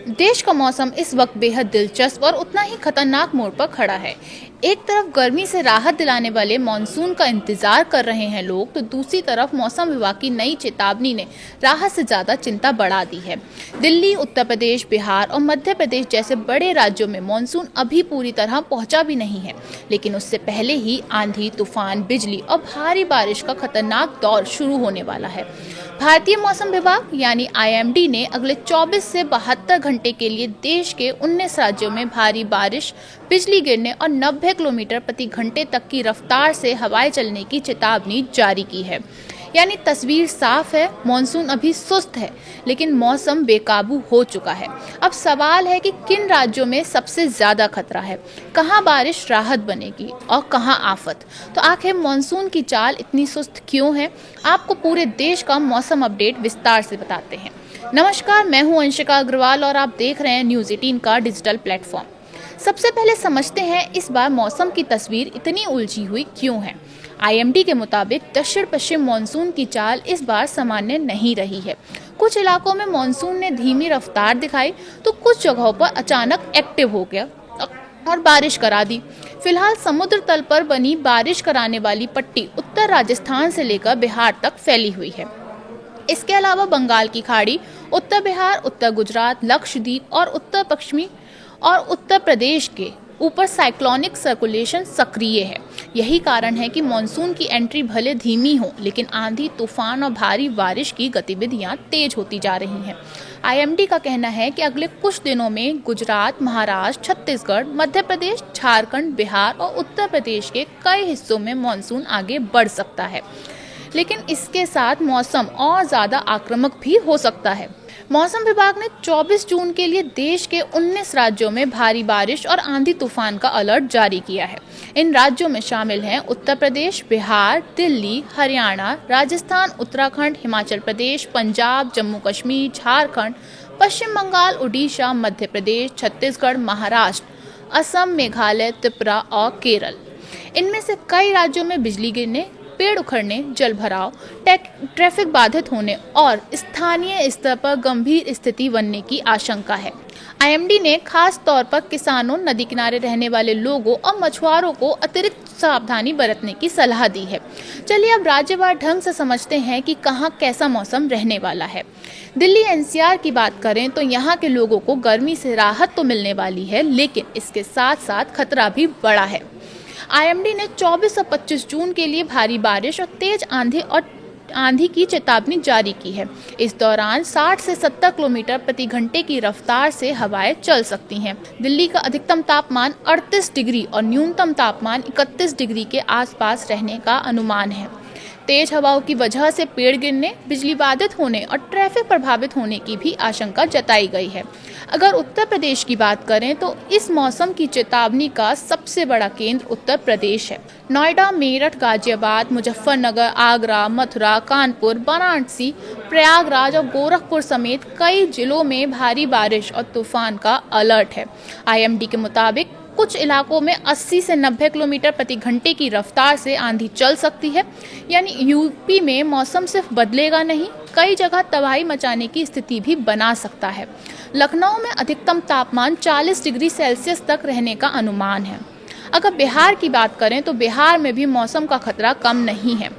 देश का मौसम इस वक्त बेहद दिलचस्प और उतना ही खतरनाक मोड़ पर खड़ा है। एक तरफ गर्मी से राहत दिलाने वाले मानसून का इंतजार कर रहे हैं लोग, तो दूसरी तरफ मौसम विभाग की नई चेतावनी ने राहत से ज्यादा चिंता बढ़ा दी है। दिल्ली, उत्तर प्रदेश, बिहार और मध्य प्रदेश जैसे बड़े राज्यों में मानसून अभी पूरी तरह पहुंचा भी नहीं है, लेकिन उससे पहले ही आंधी, तूफान, बिजली और भारी बारिश का खतरनाक दौर शुरू होने वाला है। भारतीय मौसम विभाग यानी IMD ने अगले 24 से 72 घंटे के लिए देश के 19 राज्यों में भारी बारिश, बिजली गिरने और 90 किलोमीटर प्रति घंटे तक की रफ्तार से हवाएं चलने की चेतावनी जारी की है। यानी तस्वीर साफ है, मानसून अभी सुस्त है, लेकिन मौसम बेकाबू हो चुका है। अब सवाल है कि किन राज्यों में सबसे ज्यादा खतरा है, कहां बारिश राहत बनेगी और कहां आफत। तो आखिर मानसून की चाल इतनी सुस्त क्यों है, आपको पूरे देश का मौसम अपडेट विस्तार से बताते हैं। नमस्कार, मैं हूं अंशिका अग्रवाल और आप देख रहे हैं न्यूज़ 18 का डिजिटल प्लेटफॉर्म। सबसे पहले समझते हैं इस बार मौसम की तस्वीर इतनी उलझी हुई क्यों है। IMD के मुताबिक दक्षिण पश्चिम मानसून की चाल इस बार सामान्य नहीं रही है। कुछ इलाकों में मानसून ने धीमी रफ्तार दिखाई, तो कुछ जगहों पर अचानक एक्टिव हो गया और बारिश करा दी। फिलहाल समुद्र तल पर बनी बारिश कराने वाली पट्टी उत्तर राजस्थान से लेकर बिहार तक फैली हुई है। इसके अलावा बंगाल की खाड़ी, उत्तर बिहार, उत्तर गुजरात, लक्षद्वीप और उत्तर पश्चिमी और उत्तर प्रदेश के ऊपर साइक्लोनिक सर्कुलेशन सक्रिय है। यही कारण है कि मानसून की एंट्री भले धीमी हो, लेकिन आंधी, तूफान और भारी बारिश की गतिविधियां तेज होती जा रही हैं। IMD का कहना है कि अगले कुछ दिनों में गुजरात, महाराष्ट्र, छत्तीसगढ़, मध्य प्रदेश, झारखंड, बिहार और उत्तर प्रदेश के कई हिस्सों में मानसून आगे बढ़ सकता है, लेकिन इसके साथ मौसम और ज्यादा आक्रामक भी हो सकता है। मौसम विभाग ने 24 जून के लिए देश के 19 राज्यों में भारी बारिश और आंधी तूफान का अलर्ट जारी किया है। इन राज्यों में शामिल हैं उत्तर प्रदेश, बिहार, दिल्ली, हरियाणा, राजस्थान, उत्तराखंड, हिमाचल प्रदेश, पंजाब, जम्मू कश्मीर, झारखंड, पश्चिम बंगाल, उड़ीसा, मध्य प्रदेश, छत्तीसगढ़, महाराष्ट्र, असम, मेघालय, त्रिपुरा और केरल। इनमें से कई राज्यों में बिजली गिरने, पेड़ उखड़ने, जलभराव, ट्रैफिक बाधित होने और स्थानीय स्तर पर गंभीर स्थिति बनने की आशंका है। IMD ने खास तौर पर किसानों, नदी किनारे रहने वाले लोगों और मछुआरों को अतिरिक्त सावधानी बरतने की सलाह दी है। चलिए अब राज्यवार ढंग से समझते हैं कि कहाँ कैसा मौसम रहने वाला है। दिल्ली NCR की बात करें तो यहाँ के लोगों को गर्मी से राहत तो मिलने वाली है, लेकिन इसके साथ साथ खतरा भी बड़ा है। IMD ने 24 और 25 जून के लिए भारी बारिश और तेज आंधी की चेतावनी जारी की है। इस दौरान 60 से 70 किलोमीटर प्रति घंटे की रफ्तार से हवाएं चल सकती हैं। दिल्ली का अधिकतम तापमान 38 डिग्री और न्यूनतम तापमान 31 डिग्री के आसपास रहने का अनुमान है। तेज हवाओं की वजह से पेड़ गिरने, बिजली बाधित होने और ट्रैफिक प्रभावित होने की भी आशंका जताई गई है। अगर उत्तर प्रदेश की बात करें तो इस मौसम की चेतावनी का सबसे बड़ा केंद्र उत्तर प्रदेश है। नोएडा, मेरठ, गाजियाबाद, मुजफ्फरनगर, आगरा, मथुरा, कानपुर, वाराणसी, प्रयागराज और गोरखपुर समेत कई जिलों में भारी बारिश और तूफान का अलर्ट है। IMD के मुताबिक कुछ इलाकों में 80 से 90 किलोमीटर प्रति घंटे की रफ्तार से आंधी चल सकती है। यानी यूपी में मौसम सिर्फ बदलेगा नहीं, कई जगह तबाही मचाने की स्थिति भी बना सकता है। लखनऊ में अधिकतम तापमान 40 डिग्री सेल्सियस तक रहने का अनुमान है। अगर बिहार की बात करें तो बिहार में भी मौसम का खतरा कम नहीं है।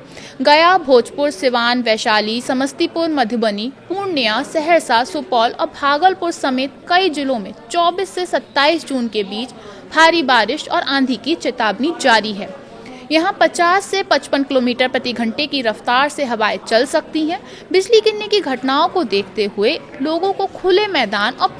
गया, भोजपुर, सिवान, वैशाली, समस्तीपुर, मधुबनी, पूर्णिया, सहरसा, सुपौल और भागलपुर समेत कई जिलों में 24 से 27 जून के बीच भारी बारिश और आंधी की चेतावनी जारी है। यहाँ 50 से 55 किलोमीटर प्रति घंटे की रफ्तार से हवाएं चल सकती हैं। बिजली गिरने की घटनाओं को देखते हुए लोगों को खुले मैदान और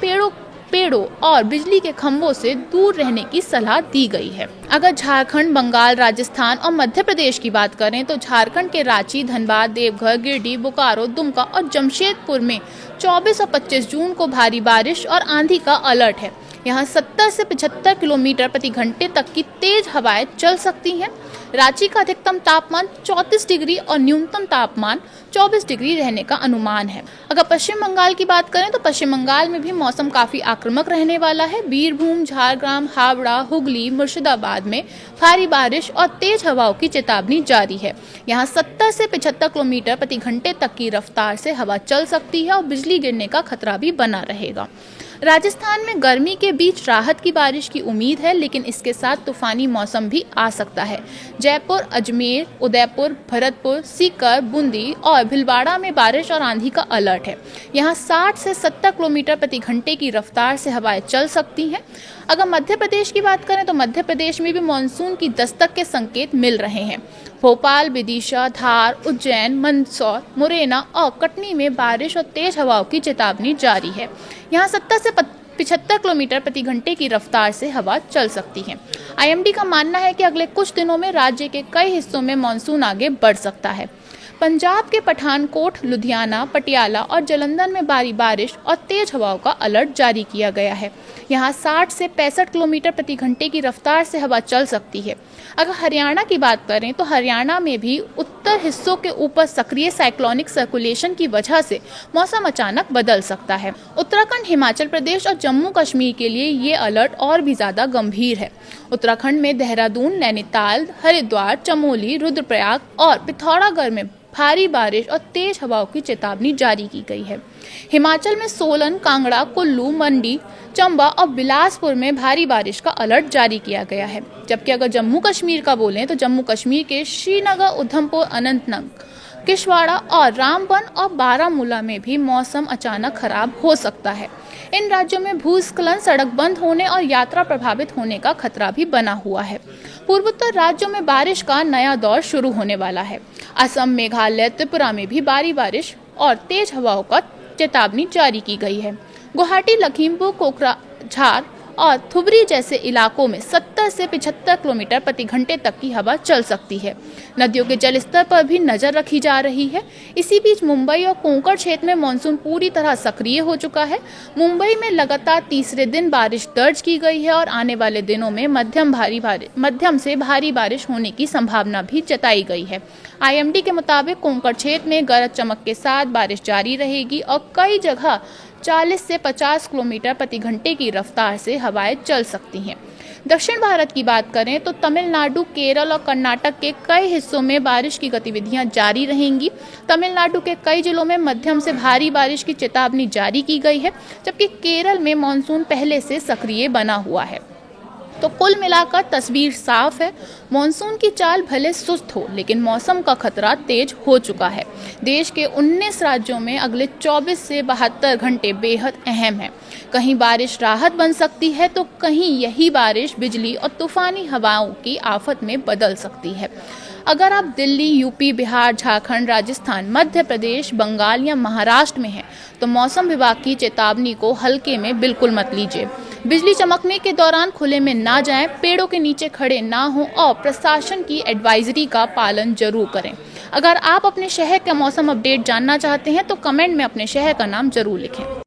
पेड़ों और बिजली के खंभों से दूर रहने की सलाह दी गई है। अगर झारखंड, बंगाल, राजस्थान और मध्य प्रदेश की बात करें तो झारखंड के रांची, धनबाद, देवघर, गिरिडीह, बोकारो, दुमका और जमशेदपुर में 24 और 25 जून को भारी बारिश और आंधी का अलर्ट है। यहाँ 70 से 75 किलोमीटर प्रति घंटे तक की तेज हवाएं चल सकती हैं। रांची का अधिकतम तापमान 34 डिग्री और न्यूनतम तापमान 24 डिग्री रहने का अनुमान है। अगर पश्चिम बंगाल की बात करें तो पश्चिम बंगाल में भी मौसम काफी आक्रामक रहने वाला है। बीरभूम, झारग्राम, हावड़ा, हुगली, मुर्शिदाबाद में भारी बारिश और तेज हवाओं की चेतावनी जारी है। यहाँ 70 से 75 किलोमीटर प्रति घंटे तक की रफ्तार से हवा चल सकती है और बिजली गिरने का खतरा भी बना रहेगा। राजस्थान में गर्मी के बीच राहत की बारिश की उम्मीद है, लेकिन इसके साथ तूफानी मौसम भी आ सकता है। जयपुर, अजमेर, उदयपुर, भरतपुर, सीकर, बूंदी और भीलवाड़ा में बारिश और आंधी का अलर्ट है। यहाँ 60 से 70 किलोमीटर प्रति घंटे की रफ्तार से हवाएं चल सकती हैं। अगर मध्य प्रदेश की बात करें तो मध्य प्रदेश में भी मानसून की दस्तक के संकेत मिल रहे हैं। भोपाल, विदिशा, धार, उज्जैन, मंदसौर, मुरैना और कटनी में बारिश और तेज हवाओं की चेतावनी जारी है। यहाँ 70 से 75 किलोमीटर प्रति घंटे की रफ्तार से हवा चल सकती है। आईएमडी का मानना है कि अगले कुछ दिनों में राज्य के कई हिस्सों में मानसून आगे बढ़ सकता है। पंजाब के पठानकोट, लुधियाना, पटियाला और जालंधर में भारी बारिश और तेज हवाओं का अलर्ट जारी किया गया है। यहाँ 60 से 65 किलोमीटर प्रति घंटे की रफ्तार से हवा चल सकती है। अगर हरियाणा की बात करें तो हरियाणा में भी उत्तर हिस्सों के ऊपर सक्रिय साइक्लोनिक सर्कुलेशन की वजह से मौसम अचानक बदल सकता है। उत्तराखंड, हिमाचल प्रदेश और जम्मू कश्मीर के लिए ये अलर्ट और भी ज्यादा गंभीर है। उत्तराखंड में देहरादून, नैनीताल, हरिद्वार, चमोली, रुद्रप्रयाग और पिथौरागढ़ में भारी बारिश और तेज हवाओं की चेतावनी जारी की गई है। हिमाचल में सोलन, कांगड़ा, कुल्लू, मंडी, चंबा और बिलासपुर में भारी बारिश का अलर्ट जारी किया गया है। जबकि अगर जम्मू कश्मीर का बोलें तो जम्मू कश्मीर के श्रीनगर, उधमपुर, अनंतनाग, किश्तवाड़ और रामबन और बारामूला में भी मौसम अचानक खराब हो सकता है। इन राज्यों में भूस्खलन, सड़क बंद होने और यात्रा प्रभावित होने का खतरा भी बना हुआ है। पूर्वोत्तर राज्यों में बारिश का नया दौर शुरू होने वाला है। असम, मेघालय, त्रिपुरा में भी भारी बारिश और तेज हवाओं का चेतावनी जारी की गई है। गुवाहाटी, लखीमपुर, कोकराझार और धुबरी जैसे इलाकों में 70 से 75 किलोमीटर प्रति घंटे तक की हवा चल सकती है। नदियों के जलस्तर पर भी नजर रखी जा रही है। इसी बीच मुंबई और कोंकण क्षेत्र में मानसून पूरी तरह सक्रिय हो चुका है। मुंबई में लगातार तीसरे दिन बारिश दर्ज की गई है और आने वाले दिनों में मध्यम से भारी बारिश होने की संभावना भी जताई गई है। आईएमडी के मुताबिक कोंकण क्षेत्र में गरज चमक के साथ बारिश जारी रहेगी और कई जगह 40 से 50 किलोमीटर प्रति घंटे की रफ्तार से हवाएं चल सकती हैं। दक्षिण भारत की बात करें तो तमिलनाडु, केरल और कर्नाटक के कई हिस्सों में बारिश की गतिविधियां जारी रहेंगी। तमिलनाडु के कई जिलों में मध्यम से भारी बारिश की चेतावनी जारी की गई है, जबकि केरल में मानसून पहले से सक्रिय बना हुआ है। तो कुल मिलाकर तस्वीर साफ है। मानसून की चाल भले सुस्त हो, लेकिन मौसम का खतरा तेज हो चुका है। देश के 19 राज्यों में अगले 24 से 72 घंटे बेहद अहम है। कहीं बारिश राहत बन सकती है तो कहीं यही बारिश बिजली और तूफानी हवाओं की आफत में बदल सकती है। अगर आप दिल्ली, यूपी, बिहार, झारखंड, राजस्थान, मध्य प्रदेश, बंगाल या महाराष्ट्र में हैं, तो मौसम विभाग की चेतावनी को हल्के में बिल्कुल मत लीजिए। बिजली चमकने के दौरान खुले में ना जाएं, पेड़ों के नीचे खड़े ना हों और प्रशासन की एडवाइजरी का पालन जरूर करें। अगर आप अपने शहर का मौसम अपडेट जानना चाहते हैं तो कमेंट में अपने शहर का नाम जरूर लिखें।